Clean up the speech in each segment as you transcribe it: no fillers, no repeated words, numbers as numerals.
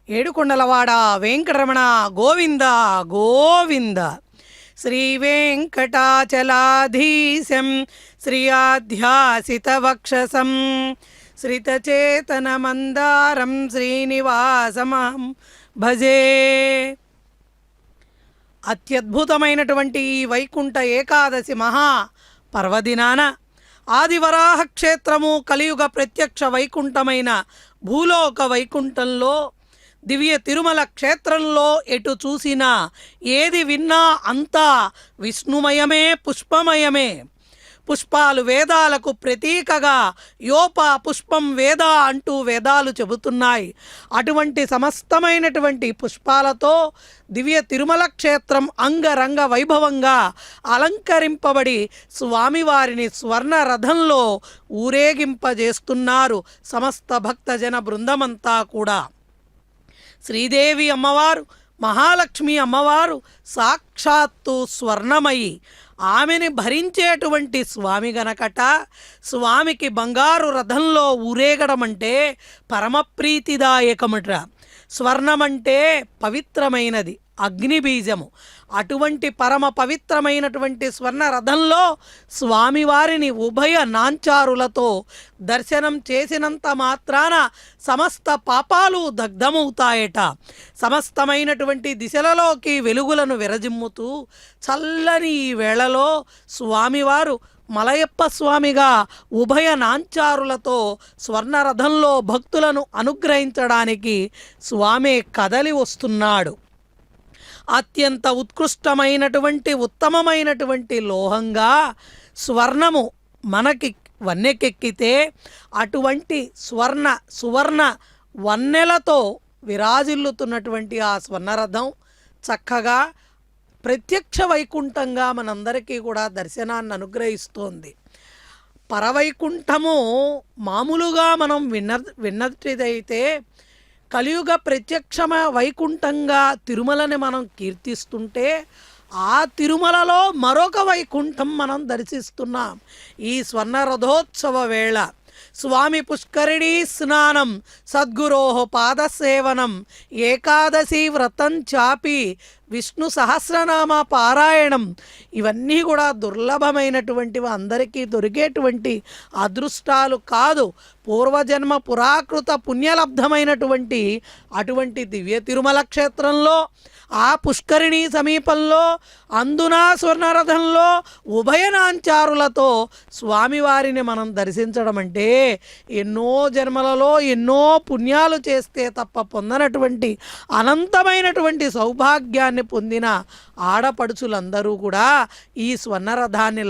ఏడుకొండలవాడ వెంకటరమణ గోవింద గోవింద. శ్రీ వెంకటాచలాధీశం శ్రీయాధ్యాసితవక్షసం శ్రితచేతనమందారం శ్రీనివాసమహం భజే. అత్యద్భుతమైనటువంటి ఈ వైకుంఠ ఏకాదశి మహా పర్వదినాన ఆదివరాహ క్షేత్రము కలియుగ ప్రత్యక్ష వైకుంఠమైన భూలోక వైకుంఠంలో దివ్య తిరుమల క్షేత్రంలో ఎటు చూసినా ఏది విన్నా అంతా విష్ణుమయమే, పుష్పమయమే. పుష్పాలు వేదాలకు ప్రతీకగా యోప పుష్పం వేద అంటూ వేదాలు చెబుతున్నాయి. అటువంటి సమస్తమైనటువంటి పుష్పాలతో దివ్య తిరుమల క్షేత్రం అంగరంగ వైభవంగా అలంకరింపబడి స్వామివారిని స్వర్ణ రథంలో ఊరేగింపజేస్తున్నారు సమస్త భక్తజన బృందమంతా కూడా. శ్రీదేవి అమ్మవారు, మహాలక్ష్మి అమ్మవారు సాక్షాత్తు స్వర్ణమయి. ఆమెని భరించేటువంటి స్వామి గనకట స్వామికి బంగారు రథంలో ఊరేగడం అంటే పరమప్రీతిదాయకమట. స్వర్ణమంటే పవిత్రమైనది, అగ్నిబీజము. అటువంటి పరమ పవిత్రమైనటువంటి స్వర్ణ రథంలో స్వామివారిని ఉభయ నాంచారులతో దర్శనం చేసినంత మాత్రాన సమస్త పాపాలు దగ్ధమవుతాయట. సమస్తమైనటువంటి దిశలలోకి వెలుగులను విరజిమ్ముతూ చల్లని ఈ వేళలో స్వామివారు మలయప్ప స్వామిగా ఉభయ నాంచారులతో స్వర్ణరథంలో భక్తులను అనుగ్రహించడానికి స్వామి కదలి వస్తున్నాడు. అత్యంత ఉత్కృష్టమైనటువంటి ఉత్తమమైనటువంటి లోహంగా స్వర్ణము మనకి వన్నెకెక్కితే అటువంటి సువర్ణ వన్నెలతో విరాజిల్లుతున్నటువంటి ఆ స్వర్ణరథం చక్కగా ప్రత్యక్ష వైకుంఠంగా మనందరికీ కూడా దర్శనాన్ని అనుగ్రహిస్తోంది. పరవైకుంఠము మామూలుగా మనం విన్నటిదైతే కలియుగ ప్రత్యక్షమ వైకుంఠంగా తిరుమలని మనం కీర్తిస్తుంటే ఆ తిరుమలలో మరొక వైకుంఠం మనం దర్శిస్తున్నాం. ఈ స్వర్ణరథోత్సవ వేళ స్వామి పుష్కరిణీ స్నానం, సద్గురోః పాదసేవనం, ఏకాదశి వ్రతం చాపి విష్ణు సహస్రనామ పారాయణం, ఇవన్నీ కూడా దుర్లభమైనటువంటివి, అందరికీ దొరికేటువంటి అదృష్టాలు కాదు. పూర్వజన్మ పురాకృత పుణ్యలబ్ధమైనటువంటి అటువంటి దివ్య తిరుమల క్షేత్రంలో ఆ పుష్కరిణి సమీపంలో అందున స్వర్ణరథంలో ఉభయనాంచారులతో స్వామివారిని మనం దర్శించడం అంటే ఎన్నో జన్మలలో ఎన్నో పుణ్యాలు చేస్తే తప్ప పొందనటువంటి అనంతమైనటువంటి సౌభాగ్యాన్ని పొందిన ఆడపడుచులందరూ కూడా ఈ స్వర్ణరథాన్ని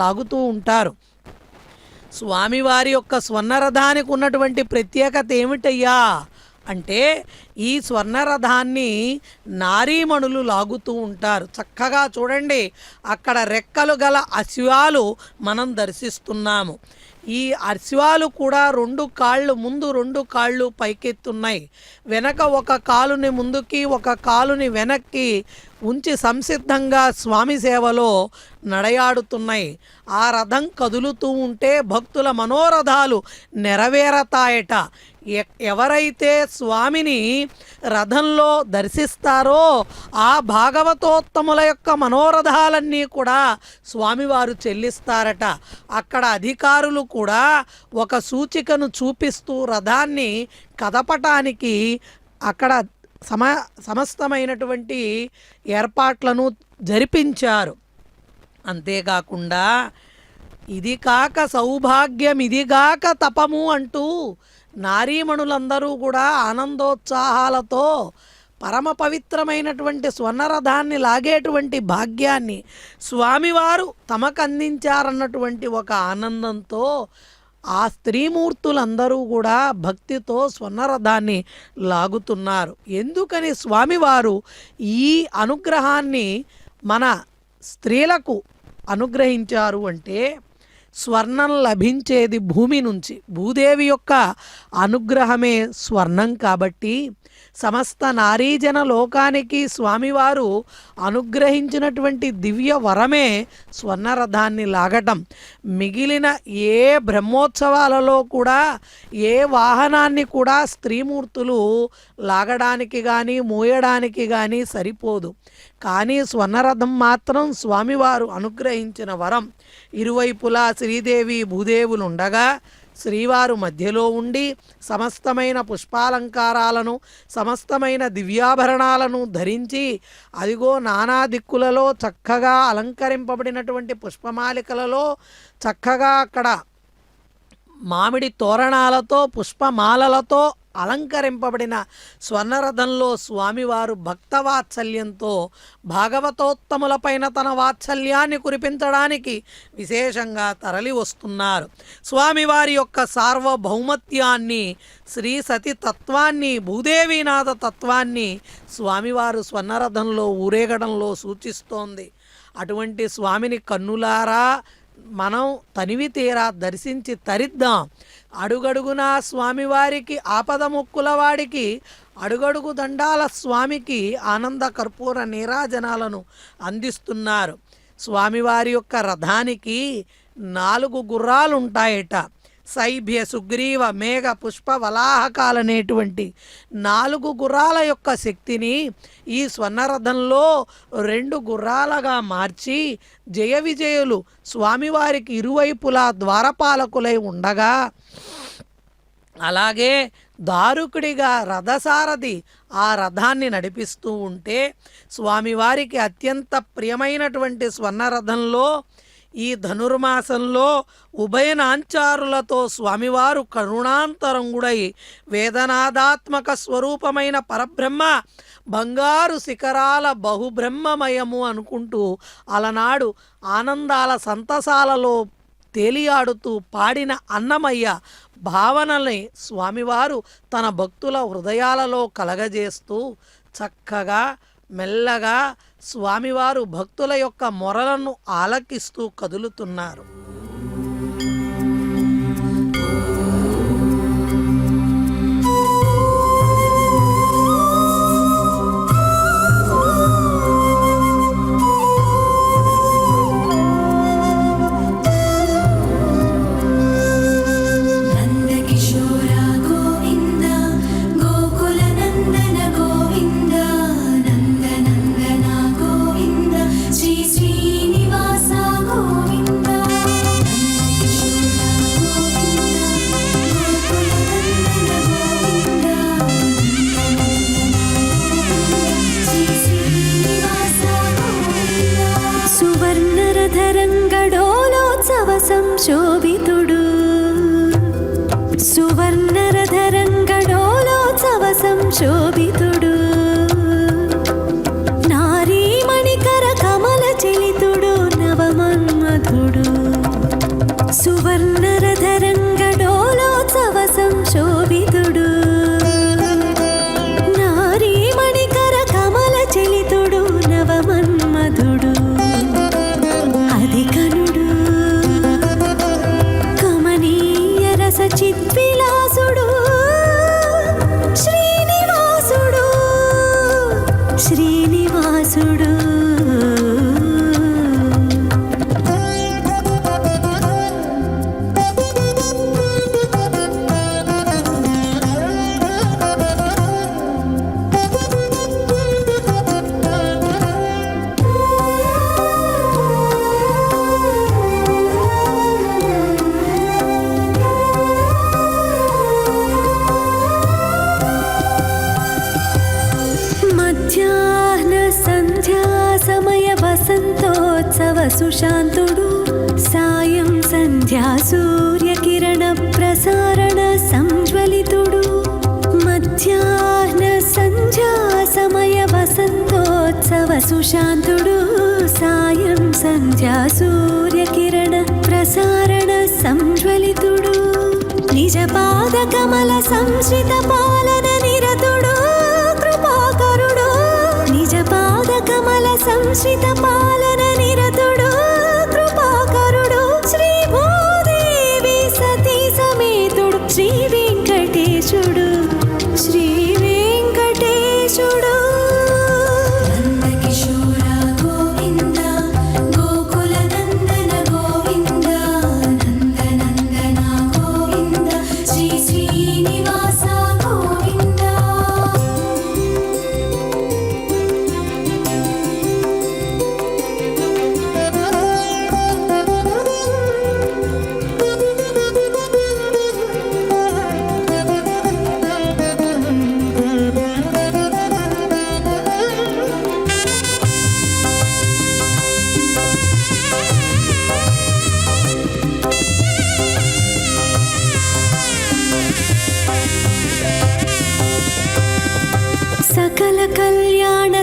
లాగుతూ ఉంటారు. స్వామివారి యొక్క స్వర్ణరథానికి ఉన్నటువంటి ప్రత్యేకత ఏమిటయ్యా అంటే ఈ స్వర్ణరథాన్ని నారీమణులు లాగుతూ ఉంటారు. చక్కగా చూడండి, అక్కడ రెక్కలు గల అశ్వాలు మనం దర్శిస్తున్నాము. ఈ అశ్వాలు కూడా రెండు కాళ్ళు ముందు, రెండు కాళ్ళు పైకెత్తున్నాయి. వెనక ఒక కాలుని ముందుకి ఒక కాలుని వెనక్కి ఉంచి సంసిద్ధంగా స్వామి సేవలో నడయాడుతున్నాయి. ఆ రథం కదులుతూ ఉంటే భక్తుల మనోరథాలు నెరవేరతాయట. ఎవరైతే స్వామిని రథంలో దర్శిస్తారో ఆ భాగవతోత్తముల యొక్క మనోరథాలన్నీ కూడా స్వామివారు చెల్లిస్తారట. అక్కడ అధికారులు కూడా ఒక సూచికను చూపిస్తూ రథాన్ని కదపటానికి అక్కడ సమస్తమైనటువంటి ఏర్పాట్లను జరిపించారు. అంతేకాకుండా ఇది కాక సౌభాగ్యం, ఇదిగాక తపము అంటూ నారీమణులందరూ కూడా ఆనందోత్సాహాలతో పరమ పవిత్రమైనటువంటి స్వర్ణరథాన్ని లాగేటువంటి భాగ్యాన్ని స్వామివారు తమకు అందించారన్నటువంటి ఒక ఆనందంతో ఆ స్త్రీమూర్తులందరూ కూడా భక్తితో స్వర్ణరథాన్ని లాగుతున్నారు. ఎందుకని స్వామివారు ఈ అనుగ్రహాన్ని మన స్త్రీలకు అనుగ్రహించారు అంటే స్వర్ణం లభించేది భూమి నుంచి. భూదేవి యొక్క అనుగ్రహమే స్వర్ణం కాబట్టి సమస్త నారీజన లోకానికి స్వామివారు అనుగ్రహించినటువంటి దివ్య వరమే స్వర్ణరథాన్ని లాగటం. మిగిలిన ఏ బ్రహ్మోత్సవాలలో కూడా ఏ వాహనాన్ని కూడా స్త్రీమూర్తులు లాగడానికి కానీ మోయడానికి కానీ సరిపోదు. కానీ స్వర్ణరథం మాత్రం స్వామివారు అనుగ్రహించిన వరం. ఇరువైపులా శ్రీదేవి భూదేవులు ఉండగా శ్రీవారు మధ్యలో ఉండి సమస్తమైన పుష్పాలంకారాలను సమస్తమైన దివ్యాభరణాలను ధరించి అదిగో నానా దిక్కులలో చక్కగా అలంకరింపబడినటువంటి పుష్పమాలికలలో చక్కగా అక్కడ మామిడి తోరణాలతో పుష్పమాలలతో అలంకరింపబడిన స్వర్ణరథంలో స్వామివారు భక్తవాత్సల్యంతో భాగవతోత్తములపైన తన వాత్సల్యాన్ని కురిపించడానికి విశేషంగా తరలి వస్తున్నారు. స్వామివారి యొక్క సార్వభౌమత్యాన్ని, శ్రీ సతి తత్వాన్ని, భూదేవీనాథ తత్వాన్ని స్వామివారు స్వర్ణరథంలో ఊరేగడంలో సూచిస్తోంది. అటువంటి స్వామిని కన్నులారా మనం తనివి తీరా దర్శించి తరిద్దాం. అడుగడుగునా స్వామివారికి ఆపదముక్కుల వాడికి అడుగడుగు దండాల స్వామికి ఆనంద కర్పూర నీరాజనాలను అందిస్తున్నారు. స్వామివారి యొక్క రథానికి 4 గుర్రాలుంటాయట. శైభ్య సుగ్రీవ మేఘ పుష్ప వలాహకాలనేటువంటి 4 గుర్రాల యొక్క శక్తిని ఈ స్వర్ణరథంలో 2 గుర్రాలుగా మార్చి జయ విజయులు స్వామివారికి ఇరువైపులా ద్వారపాలకులై ఉండగా, అలాగే దారుకుడిగా రథసారథి ఆ రథాన్ని నడిపిస్తూ ఉంటే స్వామివారికి అత్యంత ప్రియమైనటువంటి స్వర్ణరథంలో ఈ ధనుర్మాసంలో ఉభయనాంచారులతో స్వామివారు కరుణాంతరంగుడై వేదనాదాత్మక స్వరూపమైన పరబ్రహ్మ బంగారు శిఖరాల బహుబ్రహ్మమయము అనుకుంటూ అలనాడు ఆనందాల సంతసాలలో తేలియాడుతూ పాడిన అన్నమయ్య భావనల్ని స్వామివారు తన భక్తుల హృదయాలలో కలగజేస్తూ చక్కగా మెల్లగా స్వామివారు భక్తుల యొక్క మొరలను ఆలకిస్తూ కదులుతున్నారు. సంశోభితుడు సువర్ణరథరంగడోలోత్సవ సంశోభితుడు నారీమణికర కమల చలితుడు నవమన్మధుడు సువర్ణరథరంగడోలోత్సవ సంశోభితుడు నారీమణికర కమల చలితుడు నవమన్మధుడు అధికనుడు చిద్విలాసుడు శ్రీనివాసుడు శ్రీనివాసుడు సుశాంతుడు సాయం సంధ్యా సూర్యకిరణ ప్రసారణ సంజ్వలితుడు మధ్యాహ్న సంధ్యా సమయ వసంతోత్సవ సుశాంతుడు సాయం సంధ్యా సూర్యకిరణ ప్రసారణ సంజ్వలితుడు నిజ పాద కమల సంశ్రిత పాలన నిరతుడు కృపాకరుడు నిజ పాద కమల సంశ్రిత పాలన నిరతుడు కృపాకరుడు శ్రీ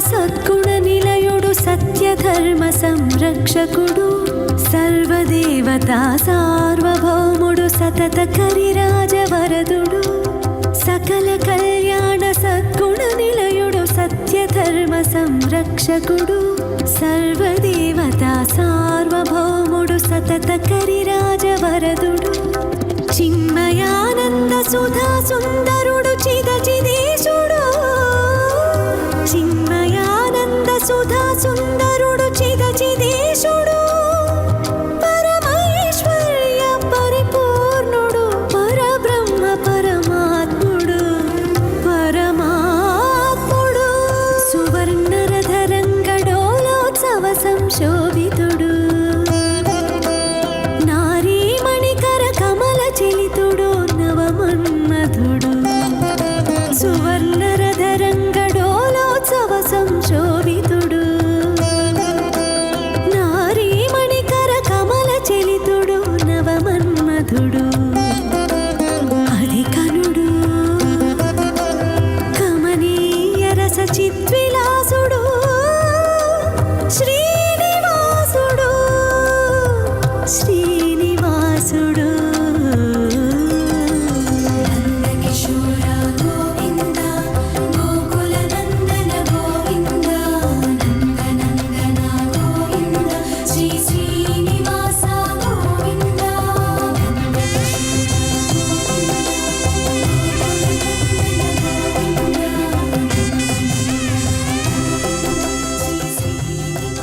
సద్గుణ నిలయుడు సత్యధర్మ సంరక్షకుడు సర్వదేవతా సార్వభౌముడు సతత కరిరాజవరదుడు సకల కళ్యాణ సద్గుణ నిలయుడు సత్యధర్మ సంరక్షకుడు సర్వదేవతా సార్వభౌముడు సతత కరిరాజవరదుడు చిన్మయానంద సుధా సుందరుడు చిదచిదేశుడు చిన్మయానంద సుధా సుందరుడు చిదచిదేశుడు పరమైశ్వర్య పరిపూర్ణుడు పరబ్రహ్మ పరమాత్ముడు పరమాత్ముడు సువర్ణరథరంగడోలోత్సవ సంశోభితుడు నారీమణికర కమల చలితుడు నవమన్మధుడు సువర్ణ